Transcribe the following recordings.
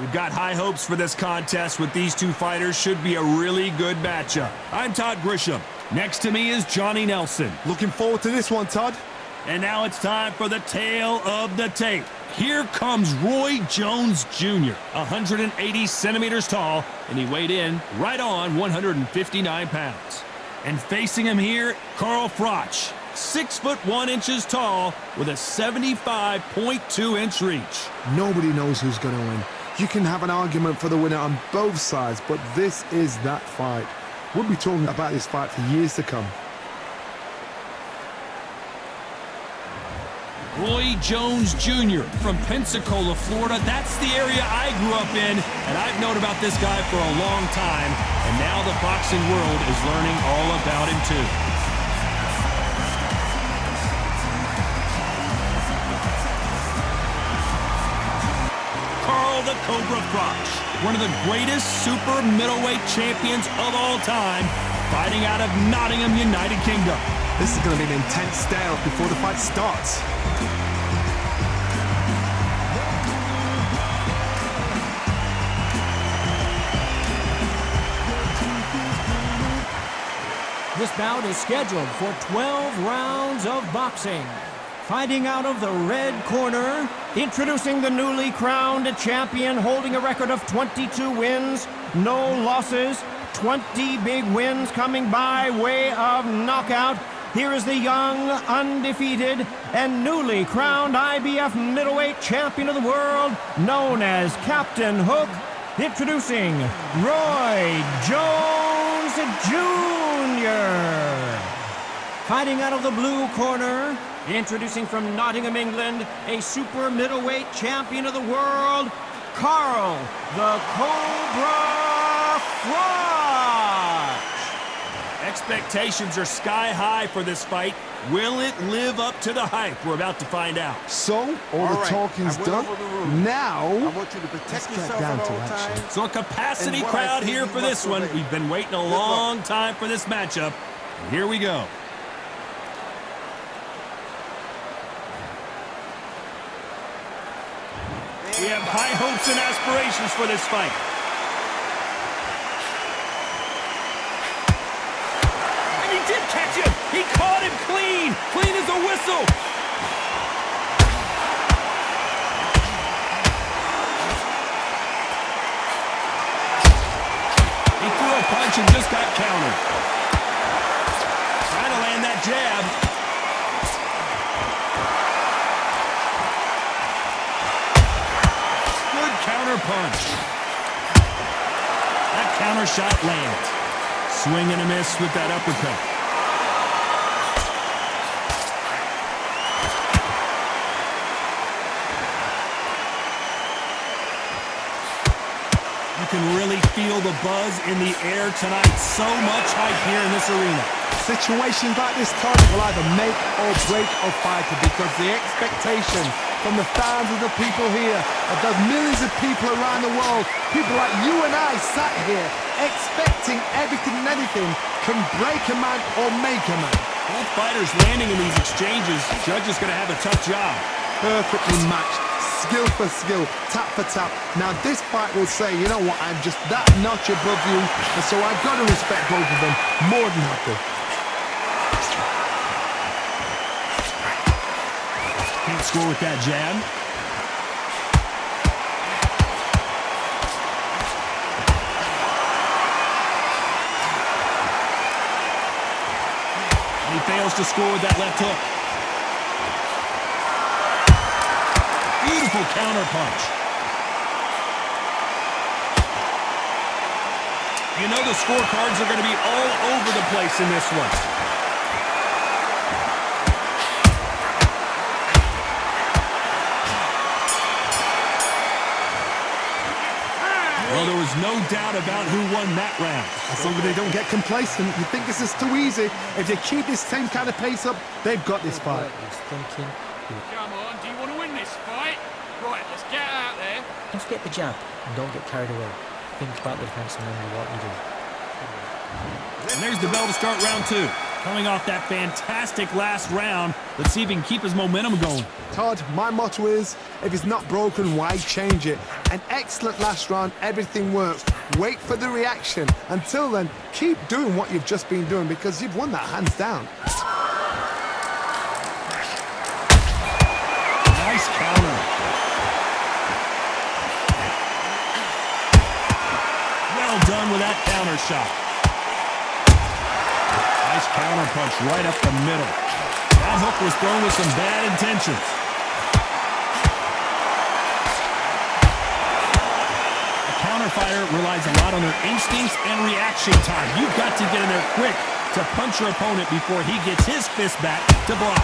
We've got high hopes for this contest with these two fighters. Should be a really good matchup. I'm Todd Grisham. Next to me is Johnny Nelson. Looking forward to this one, Todd. And now it's time for the tale of the tape. Here comes Roy Jones Jr., 180 centimeters tall, and he weighed in right on 159 pounds. And facing him here, Carl Froch, 6 foot 1 inches tall with a 75.2-inch reach. Nobody knows who's going to win. You can have an argument for the winner on both sides, but this is that fight. We'll be talking about this fight for years to come. Roy Jones Jr. from Pensacola, Florida. That's the area I grew up in, and I've known about this guy for a long time, and now the boxing world is learning all about him too. Carl the Cobra Froch, one of the greatest super middleweight champions of all time, fighting out of Nottingham, United Kingdom. This is going to be an intense stare before the fight starts. This bout is scheduled for 12 rounds of boxing. Fighting out of the red corner, introducing the newly crowned champion, holding a record of 22 wins, no losses, 20 big wins coming by way of knockout. Here is the young, undefeated, and newly crowned IBF middleweight champion of the world, known as Captain Hook, introducing Roy Jones Jr. Fighting out of the blue corner, introducing from Nottingham, England, a super middleweight champion of the world, Carl the Cobra Froch. Expectations are sky high for this fight. Will it live up to the hype? We're about to find out. So, all the talking's done. Now, I want you to protect yourself down at to all action. times. So a capacity And what crowd I see here you for this must one. obey. We've been waiting a Good long luck. time for this matchup. And here we go. We have high hopes and aspirations for this fight. And he did catch him. He caught him clean. Clean as a whistle. He threw a punch and just got countered. Trying to land that jab. Good counter punch. That counter shot lands. Swing and a miss with that uppercut. You can really feel the buzz in the air tonight. So much hype here in this arena. situations like this, Todd, will either make or break a fighter, because the expectation from the thousands of people here, of the millions of people around the world, people like you and I sat here expecting everything and anything, can break a man or make a man. Both fighters landing in these exchanges. Judge is going to have a tough job. Perfectly matched, skill for skill, tap for tap. Now this fight will say, you know what, I'm just that notch above you, and so I've got to respect both of them more than happy. Can't score with that jab. And he fails to score with that left hook. Beautiful counter punch. You know the scorecards are going to be all over the place in this one. Well, there was no doubt about who won that round. As long as they don't get complacent, you think this is too easy. If they keep this same kind of pace up, they've got this fight. Thinking, Come on, do you want to win this fight? Right, let's get out there. just get the jab and don't get carried away. Think about the defense and remember what you do. And there's the bell to start round two. Coming off that fantastic last round, Let's see if he can keep his momentum going. Todd, my motto is, if it's not broken, why change it? An excellent last round, everything works. Wait for the reaction. Until then, keep doing what you've just been doing because you've won that hands down. Nice counter. Well done with that counter shot. Nice counter punch right up the middle. That hook was thrown with some bad intentions. A counter fighter relies a lot on their instincts and reaction time. You've got to get in there quick to punch your opponent before he gets his fist back to block.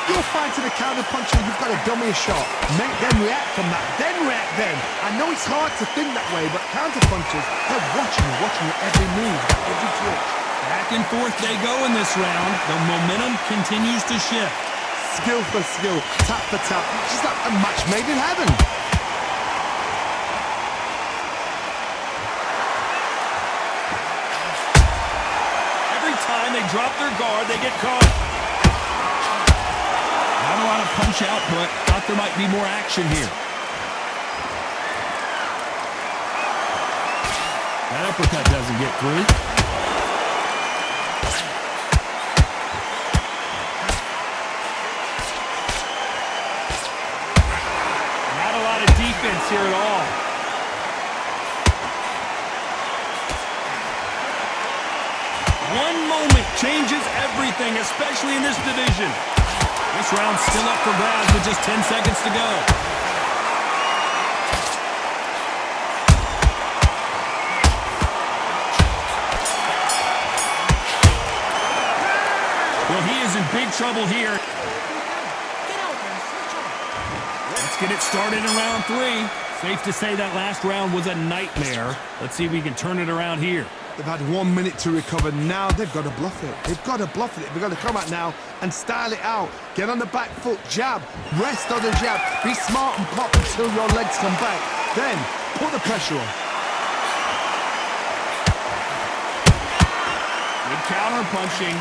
You're fighting a counter puncher, you've got to dummy a shot. Make them react from that, then react then. I know it's hard to think that way, but counter punchers, they're watching your every move, every twitch. Back and forth they go in this round. The momentum continues to shift. Skill for skill, tap for tap, just like a match made in heaven. Every time they drop their guard, they get caught. Not a lot of punch output. Thought there might be more action here. That uppercut doesn't get through. Defense here at all. One moment changes everything, especially in this division. This round's still up for grabs with just 10 seconds to go. Well, he is in big trouble here. Get it started in round 3. Safe to say that last round was a nightmare. Let's see if we can turn it around here. They've had 1 minute to recover. Now they've got to bluff it. They've got to bluff it. They've got to come out now and style it out. Get on the back foot, jab, rest on the jab. Be smart and pop until your legs come back. Then put the pressure on. Good counter punching.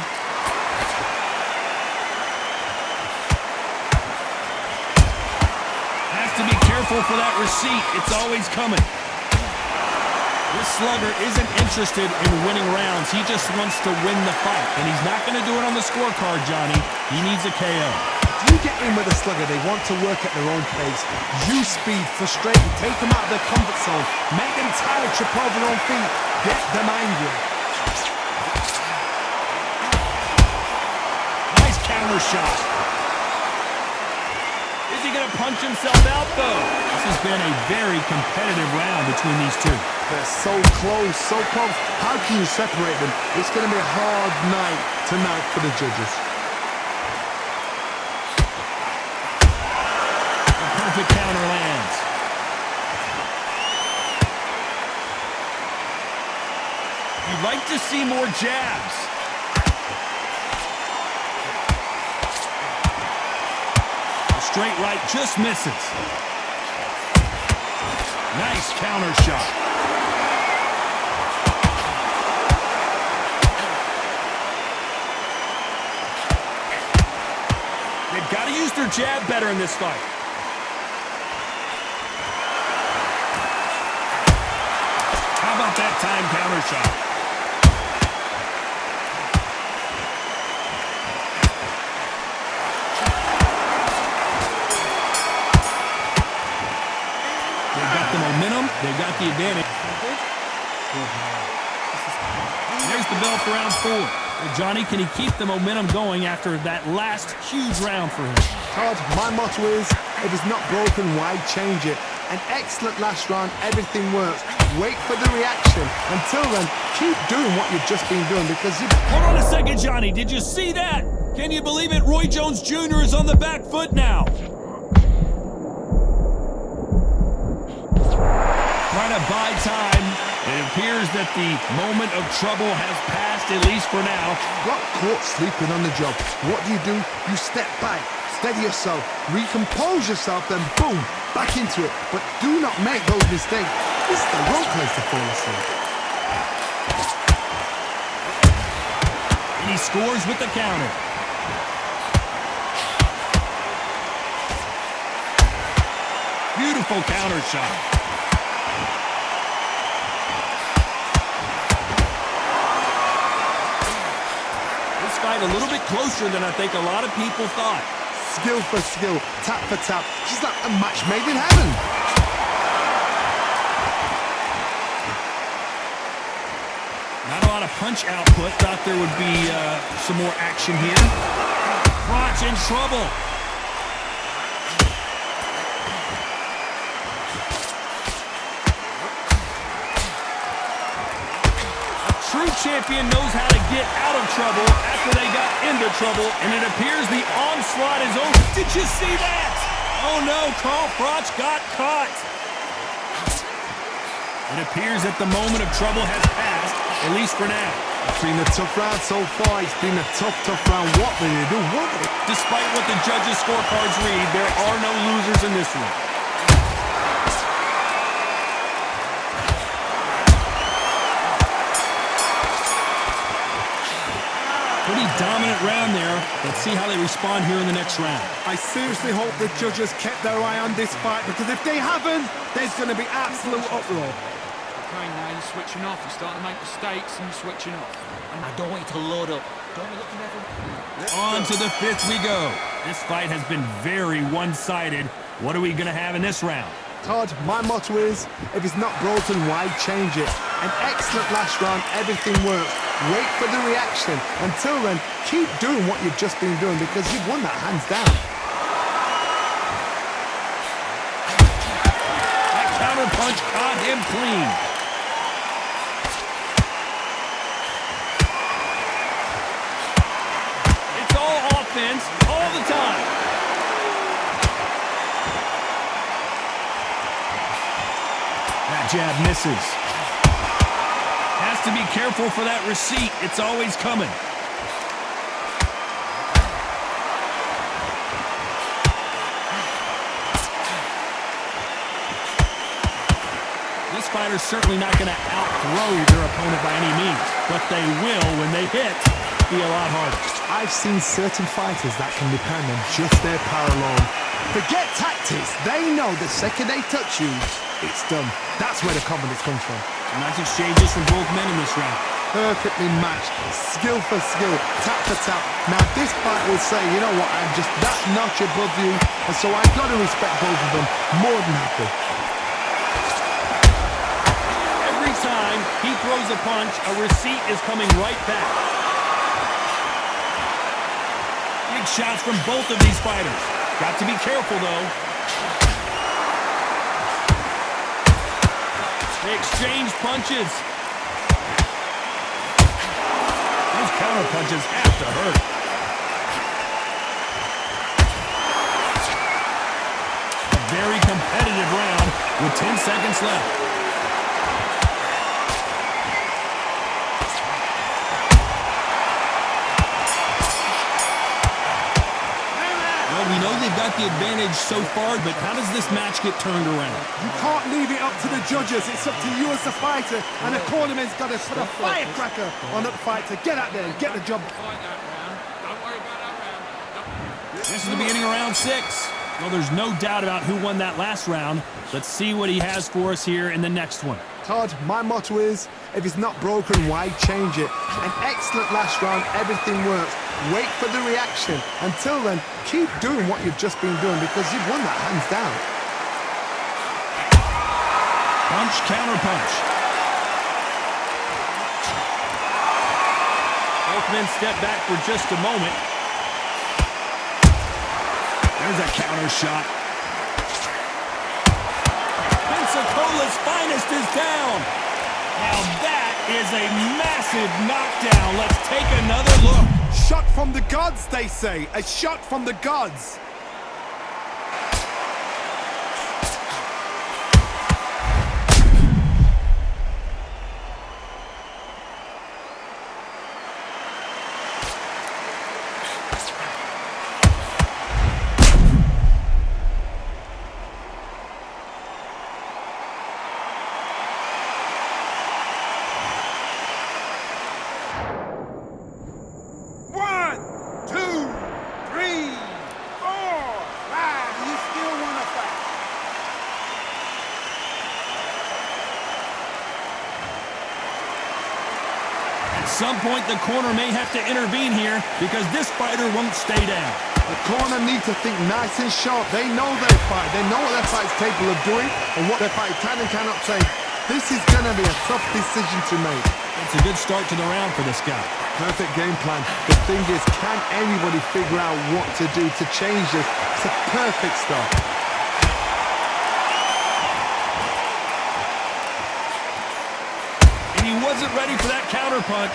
To be careful for that receipt. It's always coming. This slugger isn't interested in winning rounds. He just wants to win the fight. And he's not going to do it on the scorecard, Johnny. He needs a KO. If you get in with a slugger, they want to work at their own pace. Use speed, frustrate them, take them out of their comfort zone. Make them tired, trip over their own feet. Get them angry. Nice counter shot. Is he going to punch himself out, though? This has been a very competitive round between these two. They're so close, so close. How can you separate them? It's going to be a hard night tonight for the judges. A perfect counter lands. You'd like to see more jabs. Straight right just misses. Nice counter shot. They've got to use their jab better in this fight. How about that time counter shot? They've got the advantage. There's the bell for round 4. Well, Johnny, can he keep the momentum going after that last huge round for him? Todd, my motto is, if it's not broken, why change it? An excellent last round, everything works. Wait for the reaction. Until then, keep doing what you've just been doing because you've... Hold on a second, Johnny. Did you see that? Can you believe it? Roy Jones Jr. is on the back foot now. Trying to buy time. It appears that the moment of trouble has passed, at least for now. Got caught sleeping on the job. What do? You step back, steady yourself, recompose yourself, then boom, back into it. But do not make those mistakes. This is the wrong place to fall asleep. And he scores with the counter. Beautiful counter shot. This fight a little bit closer than I think a lot of people thought. Skill for skill, tap for tap. She's like a match made in heaven. Not a lot of punch output. Thought there would be some more action here. Froch in trouble. A true champion knows how to get out of trouble after they got into trouble, and it appears the onslaught is over. Did you see that? Oh no, Carl Froch got caught. It appears that the moment of trouble has passed, at least for now. It's been a tough round so far. It's been a tough round. What did they do? What did they... Despite what the judges' scorecards read, there are no losers in this one. Pretty dominant round there. Let's see how they respond here in the next round. I seriously hope the judges kept their eye on this fight, because if they haven't, there's going to be absolute uproar. Okay, now you're switching off. You're starting to make mistakes and you're switching off. I don't want you to load up. Don't be looking everywhere. On to the fifth we go. This fight has been very one-sided. What are we going to have in this round? Todd, my motto is, if it's not broken, why change it? An excellent last round, everything works. Wait for the reaction. Until then, keep doing what you've just been doing, because you've won that hands down. That counter punch caught him clean. It's all offense all the time. That jab misses. Has to be careful for that receipt. It's always coming. This fighter's certainly not going to outthrow their opponent by any means, but they will, when they hit, be a lot harder. I've seen certain fighters that can depend on just their power alone. Forget tactics. They know the second they touch you, it's done. That's where the confidence comes from. Nice exchanges from both men in this round. Perfectly matched, skill for skill, tap for tap. Now this fight will say, you know what, I'm just that notch above you, and so I've got to respect both of them more than happy. Every time he throws a punch, a receipt is coming right back. Big shots from both of these fighters. Got to be careful, though. They exchange punches. Those counter punches have to hurt. A very competitive round with 10 seconds left. We know they've got the advantage so far, but how does this match get turned around? You can't leave it up to the judges. It's up to you as a fighter, and the cornerman's got to put a firecracker on that fighter. Get out there and get the job. Fight that round. Don't worry about that round. This is the beginning of round 6. Well, there's no doubt about who won that last round. Let's see what he has for us here in the next one. Todd, my motto is, if it's not broken, why change it? An excellent last round, everything works. Wait for the reaction. Until then, keep doing what you've just been doing, because you've won that hands down. Punch, counter punch. Both men step back for just a moment. There's a counter shot. Pensacola's finest is down. Now that is a massive knockdown. Let's take another look. Shot from the gods, they say. A shot from the gods. One, two, three, four. At some point, the corner may have to intervene here because this fighter won't stay down. The corner need to think nice and sharp. They know their fight. They know what their fight's capable of doing and what their fight can and cannot take. This is going to be a tough decision to make. It's a good start to the round for this guy. Perfect game plan. The thing is, can anybody figure out what to do to change this? It's a perfect start. And he wasn't ready for that counter punch.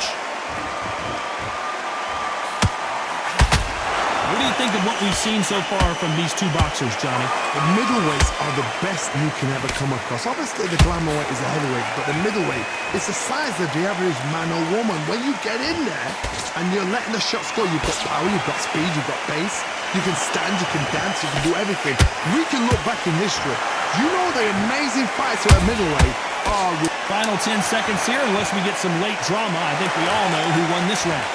What do you think of what we've seen so far from these two boxers, Johnny? The middleweights are the best you can ever come across. Obviously, the glamour weight is the heavyweight, but the middleweight is the size of the average man or woman. When you get in there and you're letting the shots go, you've got power, you've got speed, you've got pace. You can stand, you can dance, you can do everything. We can look back in history. You know the amazing fights at middleweight are... Final 10 seconds here, unless we get some late drama. I think we all know who won this round.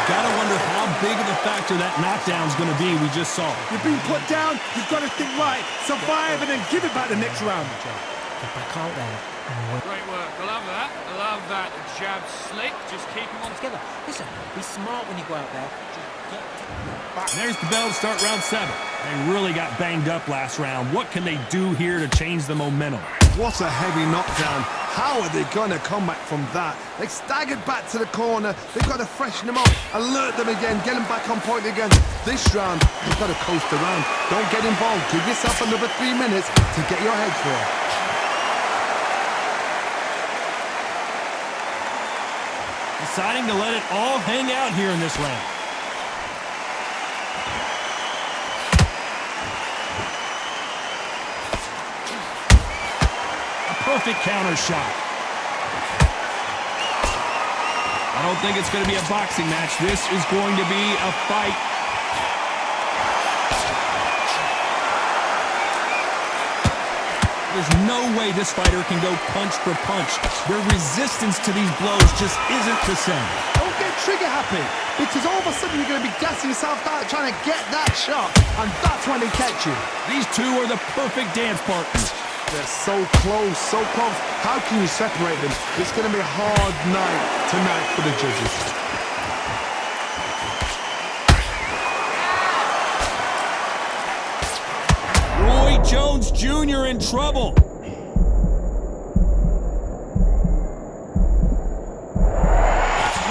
Gotta wonder how big of a factor that knockdown's gonna be we just saw. You've been put down, you've got to think right, survive and then give it back the next round. Get back out there and win. Great work. I love that. I love that. The jab's slick. Just keep him on Together. Listen, be smart when you go out there. Just get back. And there's the bell to start round 7. They really got banged up last round. What can they do here to change the momentum? What a heavy knockdown. How are they going to come back from that? They staggered back to the corner. They've got to freshen them up, alert them again, get them back on point again. This round, they've got to coast around. Don't get involved. Give yourself another 3 minutes to get your head clear. Deciding to let it all hang out here in this round. Perfect counter shot. I don't think it's going to be a boxing match. This is going to be a fight. There's no way this fighter can go punch for punch. Their resistance to these blows just isn't the same. Don't get trigger happy, because all of a sudden you're going to be gassing yourself out trying to get that shot, and that's when they catch you. These two are the perfect dance partners. They're so close, so close. How can you separate them? It's going to be a hard night tonight for the judges. Roy Jones Jr. in trouble.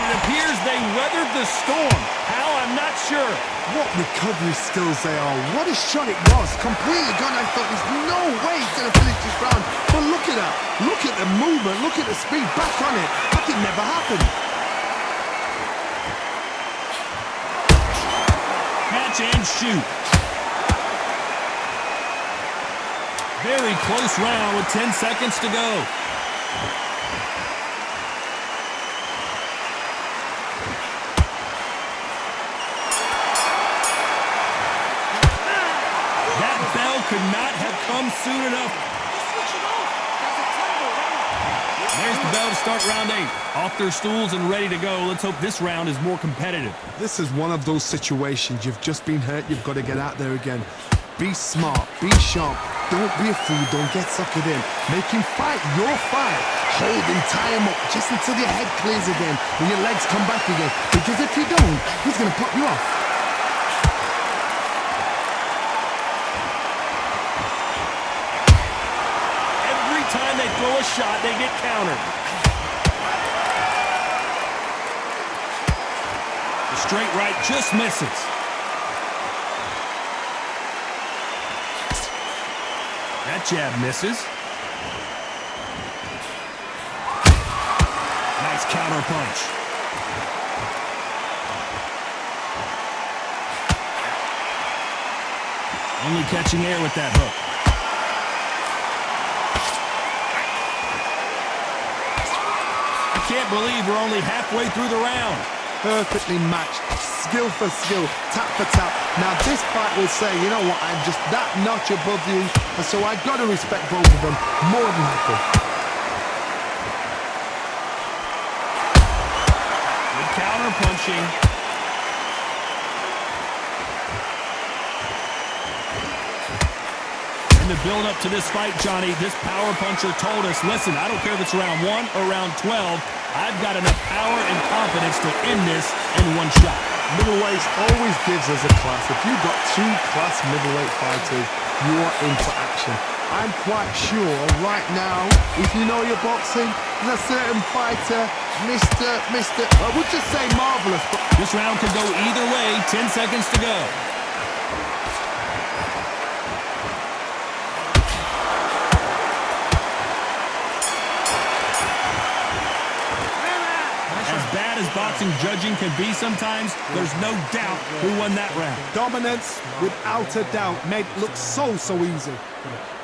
It appears they weathered the storm. How? I'm not sure. What recovery skills they are. What a shot it was. Completely gone. I thought there's no way he's going to finish this round. But look at that. Look at the movement. Look at the speed. Back on it. Like it never happened. Catch and shoot. Very close round with 10 seconds to go. Could not have come soon enough. There's the bell to start round 8. Off their stools and ready to go. Let's hope this round is more competitive. This is one of those situations. You've just been hurt. You've got to get out there again. Be smart. Be sharp. Don't be a fool. Don't get suckered in. Make him fight your fight. Hold him, tie him up just until your head clears again and your legs come back again. Because if you don't, he's going to pop you off. Time they throw a shot, they get countered. The straight right just misses. That jab misses. Nice counter punch. Only catching air with that hook. Can't believe we're only halfway through the round. Perfectly matched, skill for skill, tap for tap. Now this fight will say, you know what, I'm just that notch above you, and so I've got to respect both of them more than happy. Good counter punching. the build-up to this fight, Johnny, this power puncher told us, listen, I don't care if it's round 1 or round 12, I've got enough power and confidence to end this in one shot. Middleweight always gives us a class. If you've got two class middleweight fighters, you are into action. I'm quite sure right now, if you know your boxing, there's a certain fighter, I would just say marvelous. But this round could go either way, 10 seconds to go. As bad as boxing judging can be sometimes, there's no doubt who won that round. Dominance, without a doubt, made it look so easy.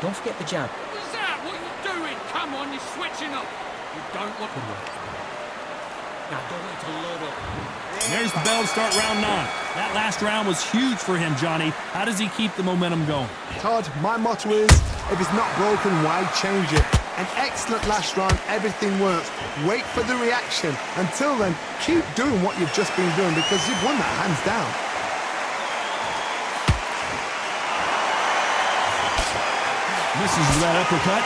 Don't forget the jab. What's that? What are you doing? Come on, you're switching up. You don't want to work. Now, don't want to load up. There's the bell to start round 9. That last round was huge for him, Johnny. How does he keep the momentum going? Todd, my motto is, if it's not broken, why change it? An excellent last round, everything works. Wait for the reaction. Until then, keep doing what you've just been doing because you've won that hands down. Misses that uppercut.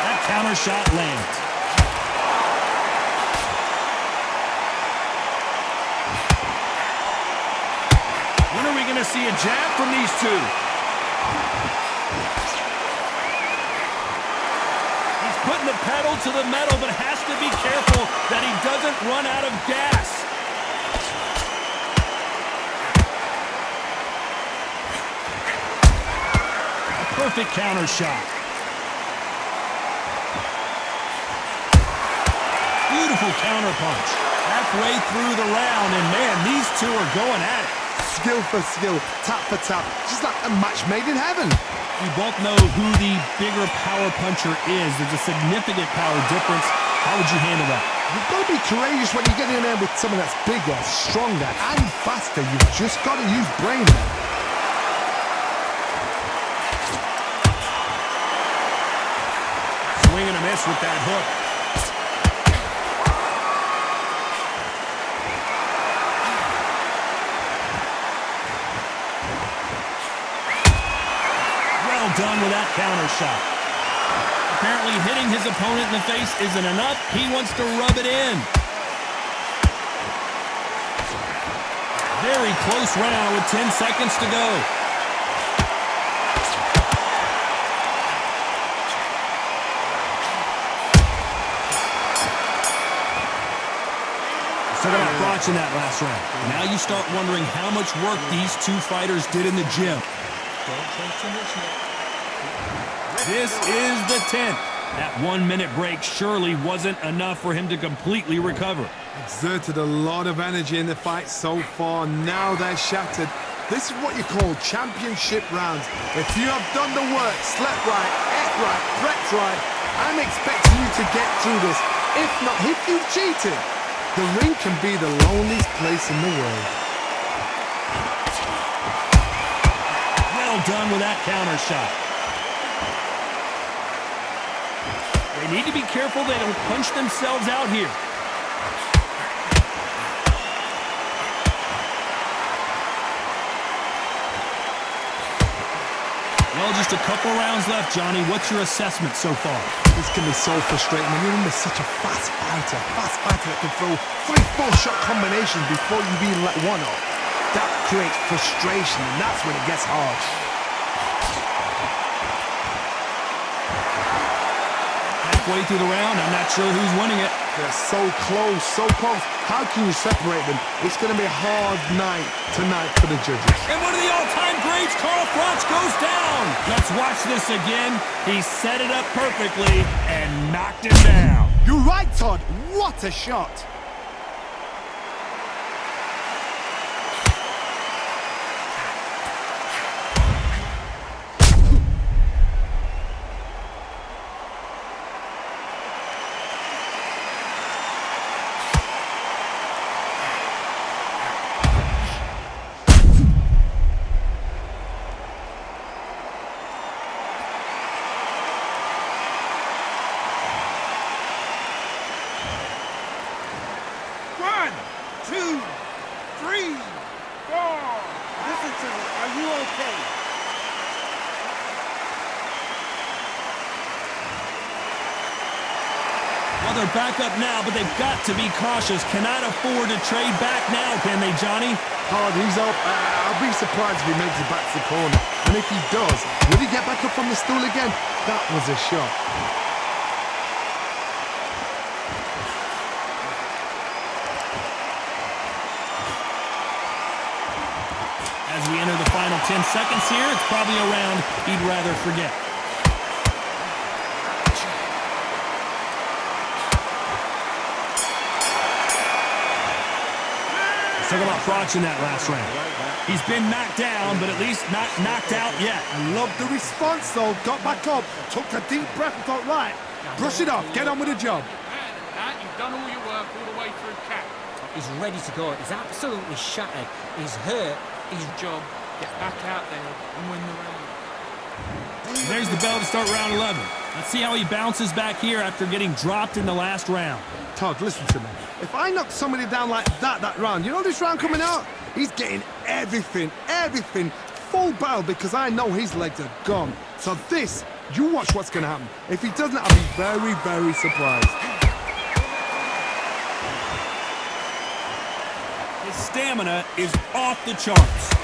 That counter shot lands. When are we going to see a jab from these two? He's putting the pedal to the metal, but has to be careful that he doesn't run out of gas. Perfect counter shot. Beautiful counter punch. Halfway through the round, and man, these two are going at it. Skill for skill, tap for tap, just like a match made in heaven. We both know who the bigger power puncher is. There's a significant power difference. How would you handle that? You've got to be courageous when you get in there with someone that's bigger, stronger, and faster. You've just got to use brain there. Swing and a miss with that hook. Well done with that counter shot. Apparently hitting his opponent in the face isn't enough. He wants to rub it in. Very close round with 10 seconds to go. Talking about Froch in that last round. Now you start wondering how much work these two fighters did in the gym. Don't drink too much yet. This is the 10th. That 1 minute break surely wasn't enough for him to completely recover. Exerted a lot of energy in the fight so far. Now they're shattered. This is what you call championship rounds. If you have done the work, slept right, ate right, prepped right, I'm expecting you to get through this. If not, if you've cheated, the ring can be the loneliest place in the world. Well done with that counter shot. They need to be careful they don't punch themselves out here. Well, just a couple rounds left, Johnny. What's your assessment so far? This can be so frustrating when you're under such a fast fighter that can throw 3-4 shot combinations before you've even let one off. That creates frustration, and that's when it gets hard. Halfway through the round, I'm not sure who's winning it. They're so close, so close. How can you separate them? It's going to be a hard night tonight for the judges. And one of the all-time greats, Froch, goes down. Let's watch this again. He set it up perfectly and knocked him down. You're right, Todd. What a shot. Listen to me. Are you okay? Well, they're back up now, but they've got to be cautious. Cannot afford to trade back now, can they, Johnny? Hard, he's up. I'll be surprised if he makes it back to the corner. And if he does, will he get back up from the stool again? That was a shot. As we enter the final 10 seconds here, it's probably a round he'd rather forget. Let's talk about Froch in that last round. He's been knocked down, but at least not knocked out yet. I love the response, though. Got back up, took a deep breath and thought, right, brush it off, get on with the job. That, you've done all your work all the way through cap. He's ready to go. He's absolutely shattered. He's hurt. His job, get back out there and win the round. There's the bell to start round 11. Let's see how he bounces back here after getting dropped in the last round. Todd, listen to me. If I knock somebody down like that round, you know this round coming out? He's getting everything, full barrel because I know his legs are gone. So this, you watch what's going to happen. If he doesn't, I'll be very, very surprised. His stamina is off the charts.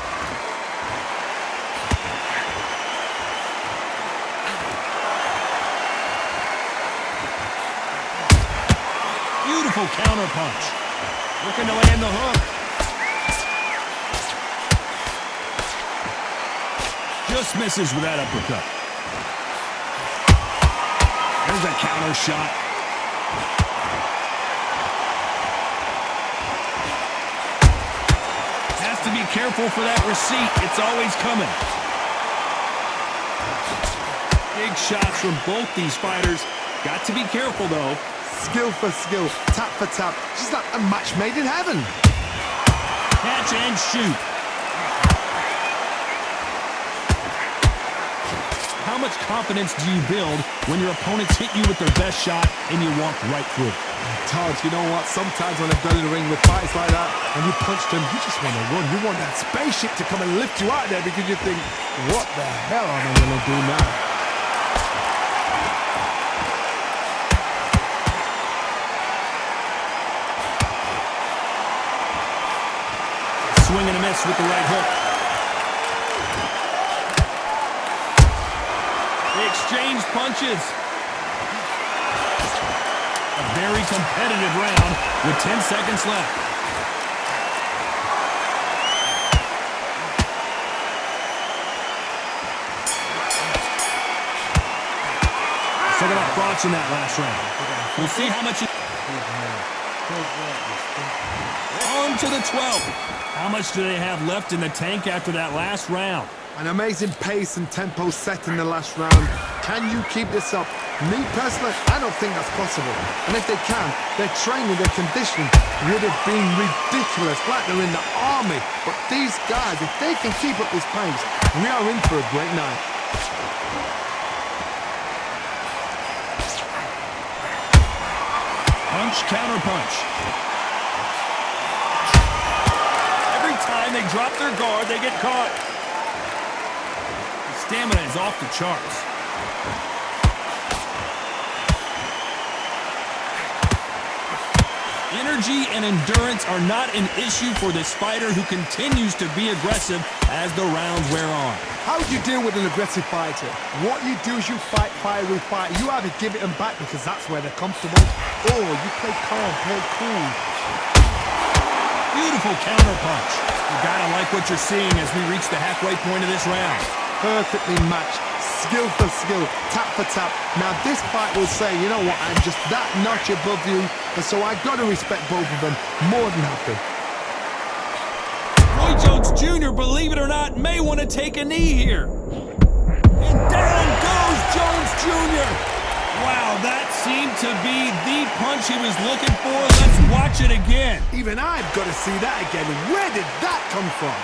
Beautiful counter punch. Looking to land the hook. Just misses with that uppercut. There's a counter shot. Has to be careful for that receipt. It's always coming. Big shots from both these fighters. Got to be careful, though. Skill for skill, tap for tap. She's like a match made in heaven. Catch and shoot. How much confidence do you build when your opponents hit you with their best shot and you walk right through it? Todd, you know what? Sometimes when I've done in the ring with fights like that, and you punch them, you just want to run. You want that spaceship to come and lift you out there because you think, what the hell am I going to do now? Swing and a miss with the right hook. They exchange punches. A very competitive round with 10 seconds left. Let's talk about Froch in that last round. We'll see how much... On to the 12th. How much do they have left in the tank after that last round? An amazing pace and tempo set in the last round. Can you keep this up? Me personally, I don't think that's possible. And if they can, their training, their conditioning would have been ridiculous, like they're in the army. But these guys, if they can keep up this pace, we are in for a great night. Punch, counter punch. Every time they drop their guard, they get caught. The stamina is off the charts. Energy and endurance are not an issue for this fighter who continues to be aggressive as the rounds wear on. How do you deal with an aggressive fighter? What you do is you fight, fire with fight. You either give it them back because that's where they're comfortable, or you play calm, play cool. Beautiful counter punch. You gotta like what you're seeing as we reach the halfway point of this round. Perfectly matched, skill for skill, tap for tap. Now this fight will say, you know what, I'm just that notch above you, and so I gotta respect both of them more than happy. Roy Jones Jr., believe it or not, may want to take a knee here. And down goes Jones Jr. Wow, that seemed to be the punch he was looking for. Let's watch it again. Even I've got to see that again. Where did that come from?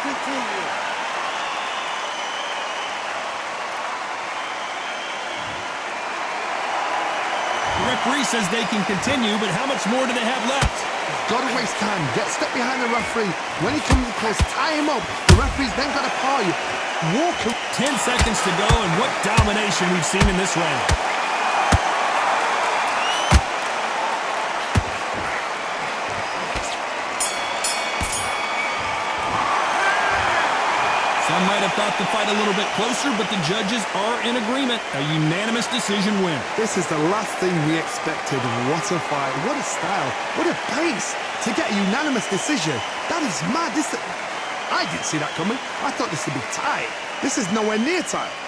continue. The referee says they can continue, but how much more do they have left? Gotta waste time. Get step behind the referee. When he comes close, tie him up. The referee's then gotta call you. Walk him. 10 seconds to go, and what domination we've seen in this round. Some might have thought the fight a little bit closer, but the judges are in agreement. A unanimous decision win. This is the last thing we expected. What a fight. What a style. What a pace. To get a unanimous decision. That is mad. I didn't see that coming. I thought this would be tight. This is nowhere near tight.